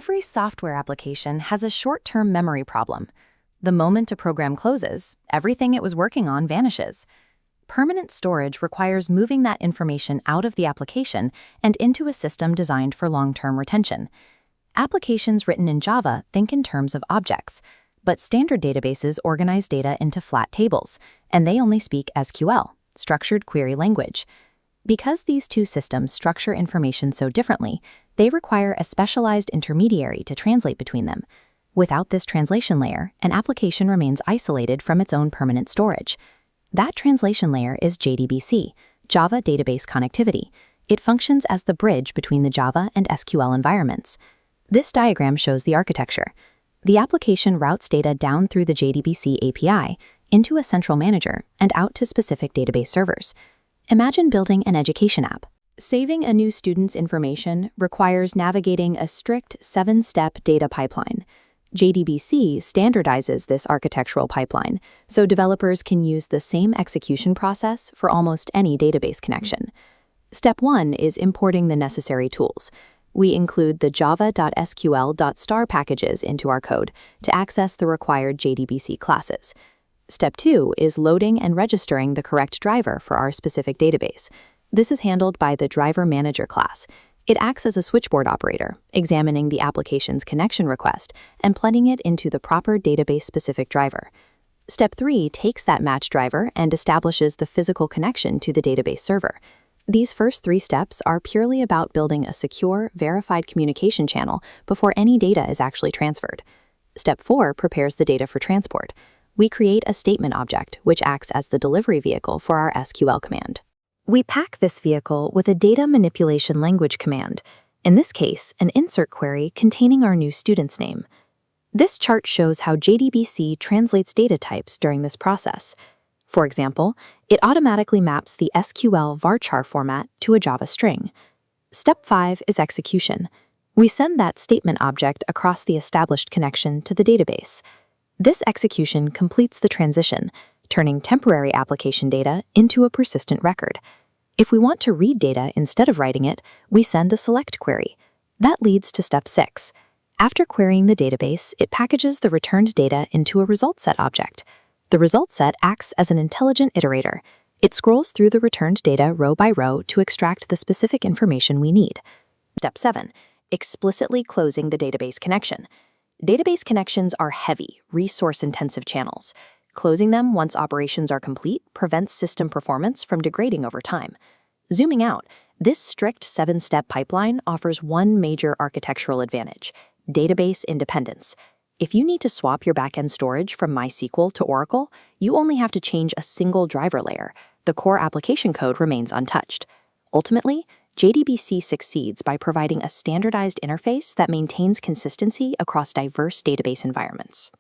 Every software application has a short-term memory problem. The moment a program closes, everything it was working on vanishes. Permanent storage requires moving that information out of the application and into a system designed for long-term retention. Applications written in Java think in terms of objects, but standard databases organize data into flat tables, and they only speak SQL, structured query language. Because these two systems structure information so differently, they require a specialized intermediary to translate between them. Without this translation layer, an application remains isolated from its own permanent storage. That translation layer is JDBC, Java Database Connectivity. It functions as the bridge between the Java and SQL environments. This diagram shows the architecture. The application routes data down through the JDBC API into a central manager and out to specific database servers. Imagine building an education app. Saving a new student's information requires navigating a strict 7-step data pipeline. JDBC standardizes this architectural pipeline, so developers can use the same execution process for almost any database connection. Step 1 is importing the necessary tools. We include the java.sql.star packages into our code to access the required JDBC classes. Step 2 is loading and registering the correct driver for our specific database. This is handled by the DriverManager class. It acts as a switchboard operator, examining the application's connection request and plugging it into the proper database-specific driver. Step 3 takes that matched driver and establishes the physical connection to the database server. These first 3 steps are purely about building a secure, verified communication channel before any data is actually transferred. Step 4 prepares the data for transport. We create a statement object, which acts as the delivery vehicle for our SQL command. We pack this vehicle with a data manipulation language command, in this case, an insert query containing our new student's name. This chart shows how JDBC translates data types during this process. For example, it automatically maps the SQL varchar format to a Java string. Step 5 is execution. We send that statement object across the established connection to the database. This execution completes the transition, turning temporary application data into a persistent record. If we want to read data instead of writing it, we send a select query. That leads to step 6. After querying the database, it packages the returned data into a ResultSet object. The ResultSet acts as an intelligent iterator. It scrolls through the returned data row by row to extract the specific information we need. Step 7. Explicitly closing the database connection. Database connections are heavy, resource-intensive channels. Closing them once operations are complete prevents system performance from degrading over time. Zooming out, this strict 7-step pipeline offers one major architectural advantage: database independence. If you need to swap your backend storage from MySQL to Oracle, you only have to change a single driver layer. The core application code remains untouched. Ultimately, JDBC succeeds by providing a standardized interface that maintains consistency across diverse database environments.